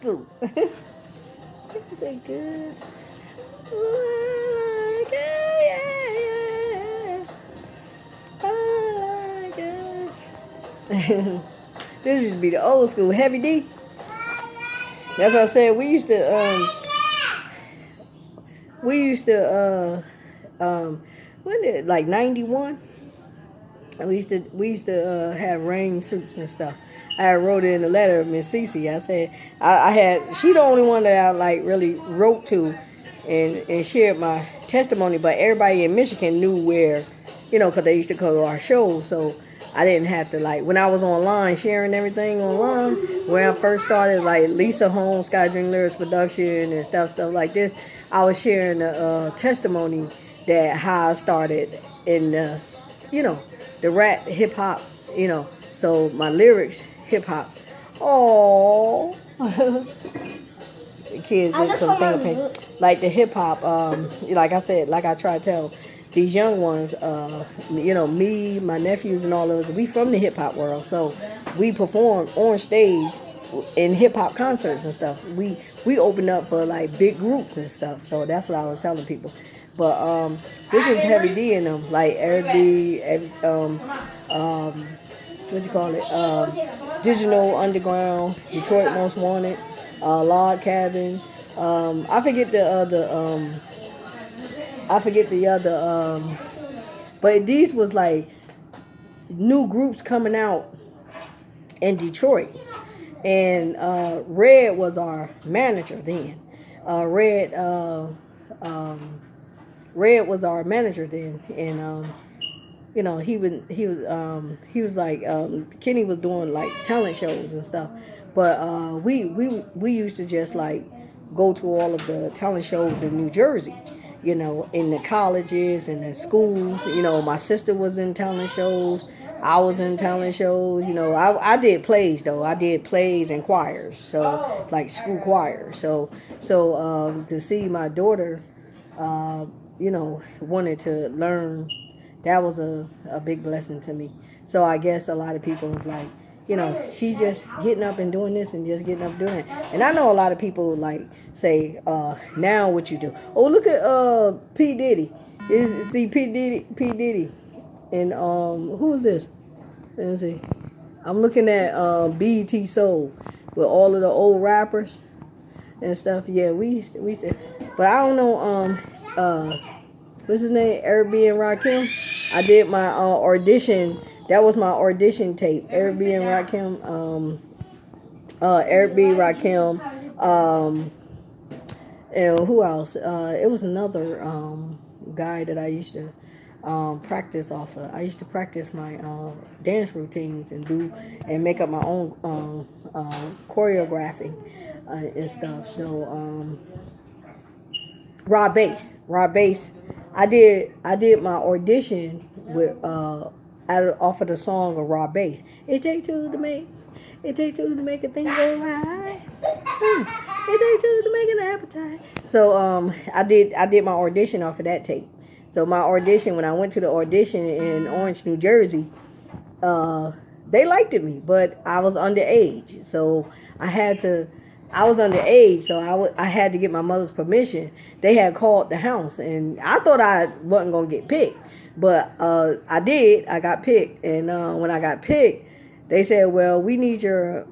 food. Is it good? I like it, yeah, I like it. This used to be the old school. Heavy D. That's what I said. When did like 91? We used to have rain suits and stuff. I wrote it in the letter of Miss Cece. I said I had she the only one that I like really wrote to and shared my testimony, but everybody in Michigan knew where, because they used to go to our shows, so I didn't have to when I was online sharing everything online. When I first started, Lisa Holmes, SkyDream Lyrics Production and stuff like this, I was sharing the testimony that how I started in the rap hip hop, so my lyrics hip hop. Oh, the kids did some finger paint. Like the hip hop, like I said, like I try to tell these young ones, me, my nephews, and all of us, we from the hip hop world, so we perform on stage in hip hop concerts and stuff. We open up for big groups and stuff, so that's what I was telling people. But this is Heavy D in them, like what you call it? Digital Underground, Detroit Most Wanted, Log Cabin. I forget the other. But these was new groups coming out in Detroit, and Red was our manager then. Red was our manager then, and he was like Kenny was doing talent shows and stuff, but we used to just go to all of the talent shows in New Jersey, in the colleges and the schools. My sister was in talent shows. I was in talent shows. I did plays though. I did plays and choirs, so school choirs. So to see my daughter, wanted to learn, that was a big blessing to me. So I guess a lot of people was she's just getting up and doing this and just getting up doing it. And I know a lot of people say, now what you do? Oh, look at P Diddy. See P Diddy, and who is this? Let me see. I'm looking at BET Soul with all of the old rappers and stuff. Yeah, we used to, but I don't know. What's his name? Eric B. and Rakim. I did my audition. That was my audition tape. Eric B. and Rakim. Eric B. Rakim. And who else? It was another guy that I used to practice off of. I used to practice my dance routines and make up my own choreographing and stuff. So Rob Bass. I did my audition with off of the song of Rob Bass. It take two to make a thing go right. It take two to make an appetite. So I did my audition off of that tape. So my audition, when I went to the audition in Orange, New Jersey, they liked me, but I was underage, so I was underage, so I had to get my mother's permission. They had called the house, and I thought I wasn't gonna get picked, but I did. I got picked, and when I got picked, they said, "Well, we need your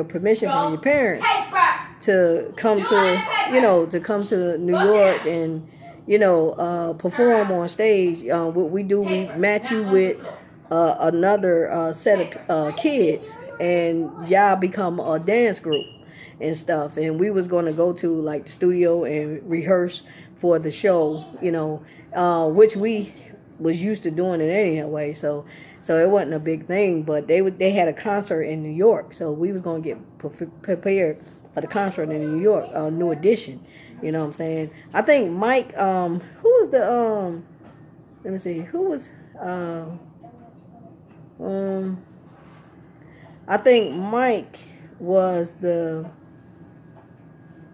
permission from your parents to come to New York and perform on stage. What we do, we match you with another set of kids, and y'all become a dance group and stuff." And we was going to go to the studio and rehearse for the show, which we was used to doing it anyway. So it wasn't a big thing, but they had a concert in New York, so we was going to get prepared for the concert in New York, New Edition. You know what I'm saying? I think Mike, who was the, let me see, who was, I think Mike was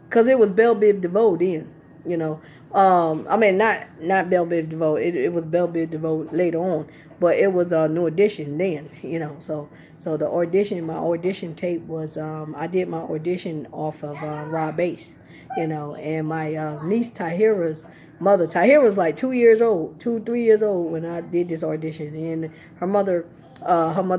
because it was Belle Biv DeVoe then. you know. I mean, not Belle Biv DeVoe. It was Belle Biv DeVoe later on, but it was a new audition then, you know. So the audition, my audition tape was I did my audition off of Rob Bass, you know, and my niece Tahira's mother. Tahira's like 2 years old, 3 years old when I did this audition, and her mother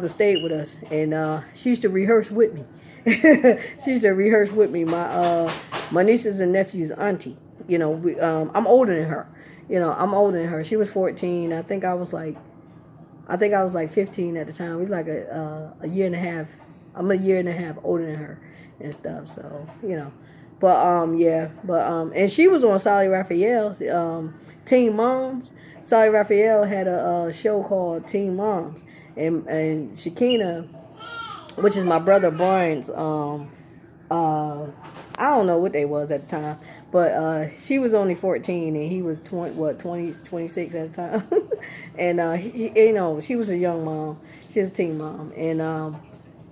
stayed with us, and she used to rehearse with me. She used to rehearse with me. My nieces and nephews' auntie. You know, I'm older than her. You know, I'm older than her. She was 14. I think I was like 15 at the time. We was like a year and a half. I'm a year and a half older than her and stuff. So, you know, and she was on Sally Raphael's Teen Moms. Sally Raphael had a show called Teen Moms, and Shakina, which is my brother Brian's I don't know what they was at the time, but she was only 14 and he was 26 at the time. And you know, she was a young mom. She was a teen mom, and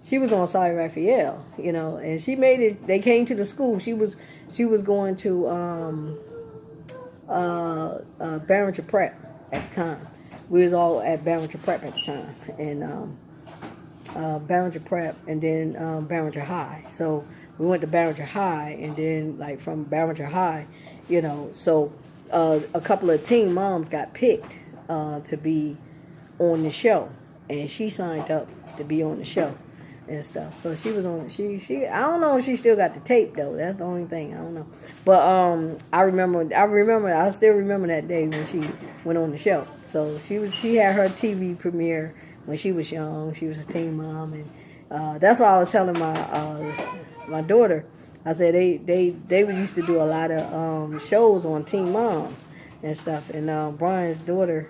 she was on Sally Raphael, you know, and she made it. They came to the school. She was going to Barringer Prep at the time. We was all at Barringer Prep at the time, and Barringer Prep, and then Barringer High. So we went to Barringer High, and then like from Barringer High, you know, so a couple of teen moms got picked to be on the show, and she signed up to be on the show and stuff. So she was on. She I don't know if she still got the tape though. That's the only thing, I don't know. But I still remember that day when she went on the show. So she had her TV premiere when she was young. She was a teen mom, and that's why I was telling my daughter. I said they used to do a lot of shows on teen moms and stuff. And Brian's daughter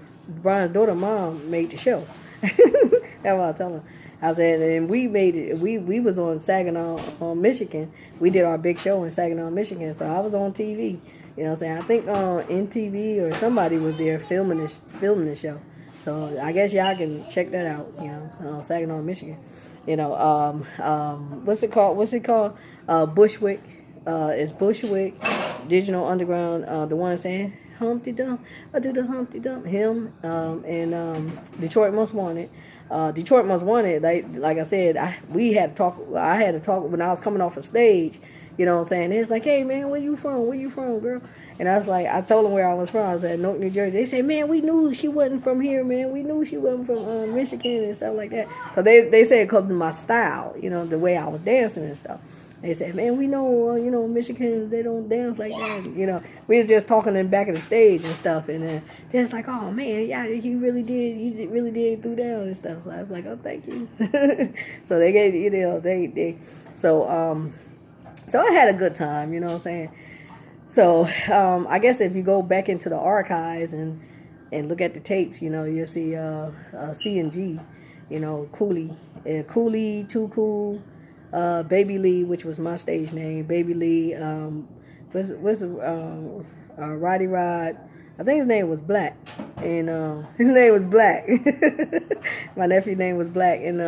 mom made the show. That's what I tell her. I said, and we made it. We was on Saginaw, Michigan. We did our big show in Saginaw, Michigan. So I was on TV. You know what I'm saying? I think NTV or somebody was there filming the show. So I guess y'all can check that out. You know, Saginaw, Michigan. You know, what's it called? Bushwick. It's Bushwick Digital Underground. The one saying Humpty Dump, I do the Humpty Dump. Him and Detroit Most Wanted. Detroit Most Wanted. Like I said, I had to talk when I was coming off a stage. You know what I'm saying? It's like, hey man, where you from? Where you from, girl? And I was like, I told them where I was from. I was at Newark, New Jersey. They said, man, we knew she wasn't from here, man. We knew she wasn't from Michigan and stuff like that. So they said because of my style, you know, the way I was dancing and stuff. They said, man, we know, you know, Michigans, they don't dance like that. You know, we was just talking in the back of the stage and stuff. And then they're just like, oh, man, yeah, you really did threw down and stuff. So I was like, oh, thank you. So they gave, you know, so I had a good time, you know what I'm saying? So I guess if you go back into the archives and look at the tapes, you know, you'll see C&G, you know, Cooley, Too Cool, Baby Lee, which was my stage name, Baby Lee, Roddy Rod. I think his name was Black, and his name was Black. My nephew's name was Black, and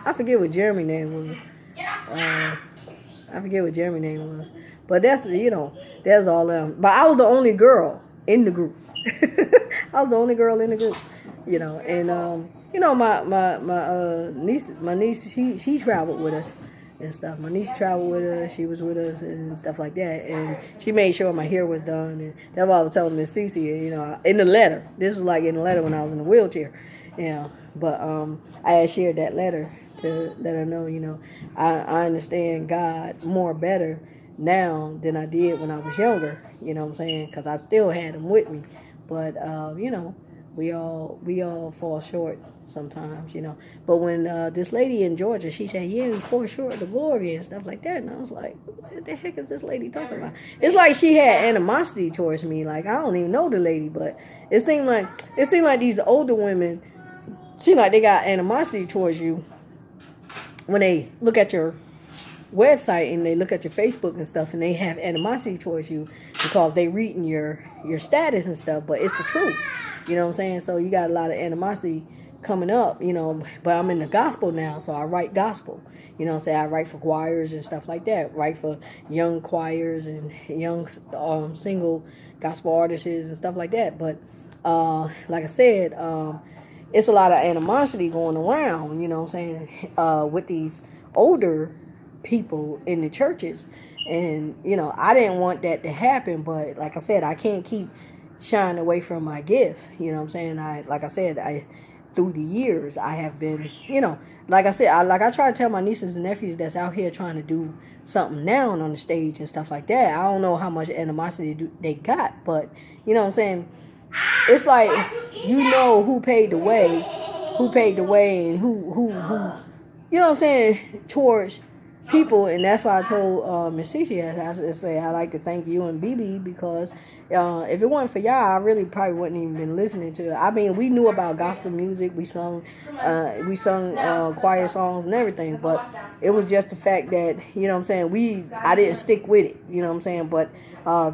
I forget what Jeremy's name was. I forget what Jeremy's name was, but that's, you know, that's all them. But I was the only girl in the group. I was the only girl in the group, you know. And you know, my niece, she traveled with us and stuff. My niece traveled with us. She was with us and stuff like that. And she made sure my hair was done. And that's what I was telling Miss Cece, you know, in the letter. This was like in the letter when I was in the wheelchair, you know. But I had shared that letter to let her know, you know, I understand God more better now than I did when I was younger, you know what I'm saying, because I still had him with me. But, you know, we all fall short sometimes, you know. But when this lady in Georgia, she said, yeah, we fall short of the glory and stuff like that. And I was like, what the heck is this lady talking about? It's like she had animosity towards me. Like, I don't even know the lady, but it seemed like these older women, seem like they got animosity towards you when they look at your website and they look at your Facebook and stuff, and they have animosity towards you because they reading your status and stuff. But it's the truth, you know what I'm saying? So you got a lot of animosity coming up, but I'm in the gospel now, so I write gospel. Say I write for choirs and stuff like that. Write for young choirs and young single gospel artists and stuff like that. But like I said, it's a lot of animosity going around, with these older people in the churches. And, I didn't want that to happen, but like I said, I can't keep shying away from my gift. I through the years, I have been, like I said, I try to tell my nieces and nephews that's out here trying to do something now on the stage and stuff like that. I don't know how much animosity they got, but, it's like, who paved the way, and who, towards people. And that's why I told Miss Cece, I like to thank you and BB, because if it wasn't for y'all, I really probably wouldn't even been listening to it. I mean, we knew about gospel music, we sung choir songs and everything, but it was just the fact that, I didn't stick with it, but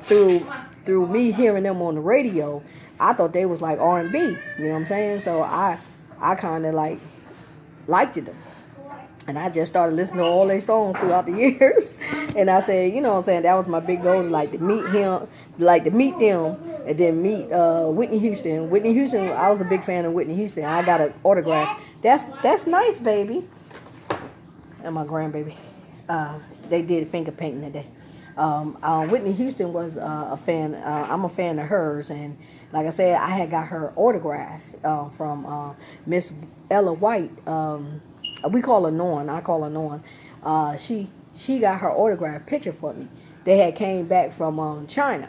through me hearing them on the radio, I thought they was like R&B, so I kind of liked it them. And I just started listening to all their songs throughout the years. And I said, that was my big goal, to meet them, and then meet Whitney Houston. Whitney Houston, I was a big fan of Whitney Houston. I got an autograph. That's nice, baby. And my grandbaby. They did finger painting today. Whitney Houston was a fan. I'm a fan of hers. And like I said, I had got her autograph from Miss Ella White. We call her Norn. I call her Norn. She got her autograph picture for me. They had came back from China,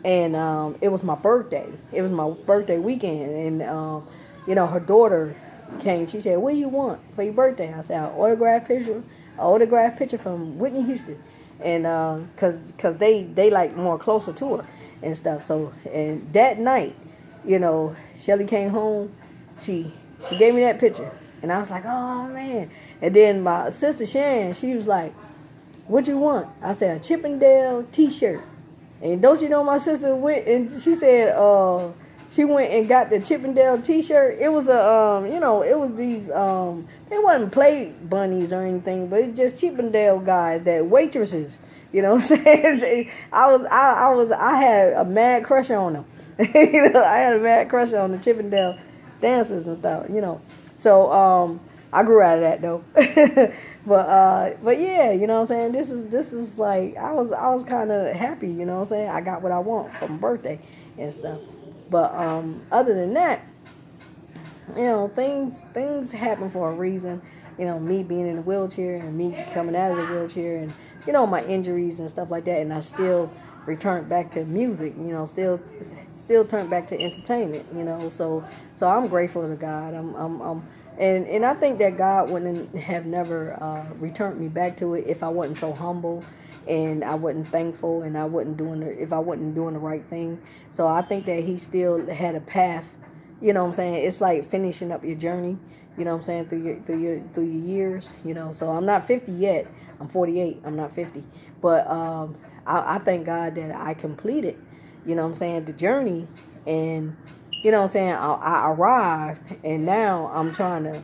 and it was my birthday. It was my birthday weekend, and her daughter came. She said, "What do you want for your birthday?" I said, "An autograph picture from Whitney Houston," and cause they like more closer to her and stuff. So, and that night, Shelly came home. She gave me that picture. And I was like, oh, man. And then my sister Sharon, she was like, what you want? I said, a Chippendale T-shirt. And don't you know, my sister went and she said, she went and got the Chippendale T-shirt. It was it was these, they wasn't play bunnies or anything, but it's just Chippendale guys, that waitresses. You know what I'm saying? I had a mad crush on them. I had a mad crush on the Chippendale dancers and stuff, So I grew out of that though. but yeah, what I'm saying? This is like I was kind of happy, what I'm saying? I got what I want for my birthday and stuff. But other than that, things happen for a reason. Me being in the wheelchair and me coming out of the wheelchair and my injuries and stuff like that, and I still returned back to music, still turned back to entertainment, so I'm grateful to God. And I think that God wouldn't have never returned me back to it if I wasn't so humble and I wasn't thankful and if I wasn't doing the right thing. So I think that He still had a path, it's like finishing up your journey, through your years, so I'm not 50 yet. I'm 48. I'm not 50. But I thank God that I completed, the journey. And, I arrived. And now I'm trying to,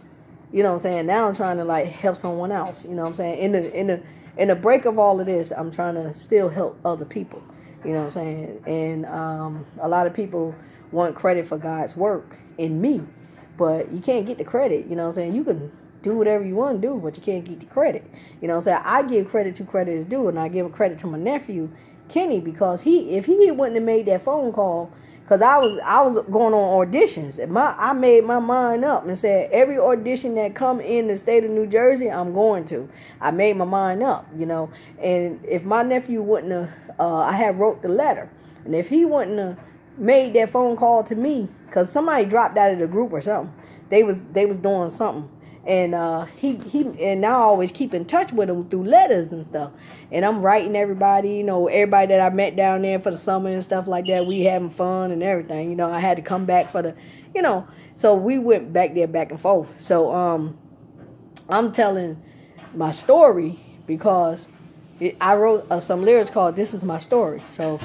now I'm trying to like help someone else. In the break of all of this, I'm trying to still help other people. And a lot of people want credit for God's work in me. But you can't get the credit. You can do whatever you want to do, but you can't get the credit. I give credit to credit is due, and I give credit to my nephew, Kenny, because if he wouldn't have made that phone call, because I was going on auditions. I made my mind up and said, every audition that come in the state of New Jersey, I'm going to. I made my mind up, And if my nephew wouldn't have, I had wrote the letter, and if he wouldn't have made that phone call to me, because somebody dropped out of the group or something, they was doing something. And he and now I always keep in touch with him through letters and stuff. And I'm writing everybody, everybody that I met down there for the summer and stuff like that. We having fun and everything. I had to come back for the, so we went back there back and forth. So I'm telling my story because I wrote some lyrics called "This Is My Story." So,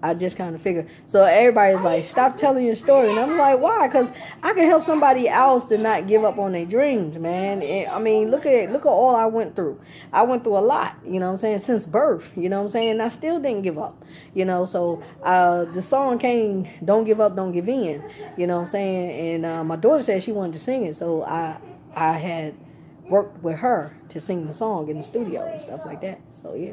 I just kind of figured. So everybody's like, stop telling your story. And I'm like, why? Because I can help somebody else to not give up on their dreams, man. I mean, look at all I went through. I went through a lot, you know what I'm saying, since birth, you know what I'm saying? And I still didn't give up, you know. So the song came, Don't Give Up, Don't Give In, you know what I'm saying? And my daughter said she wanted to sing it. So I had worked with her to sing the song in the studio and stuff like that. So, yeah.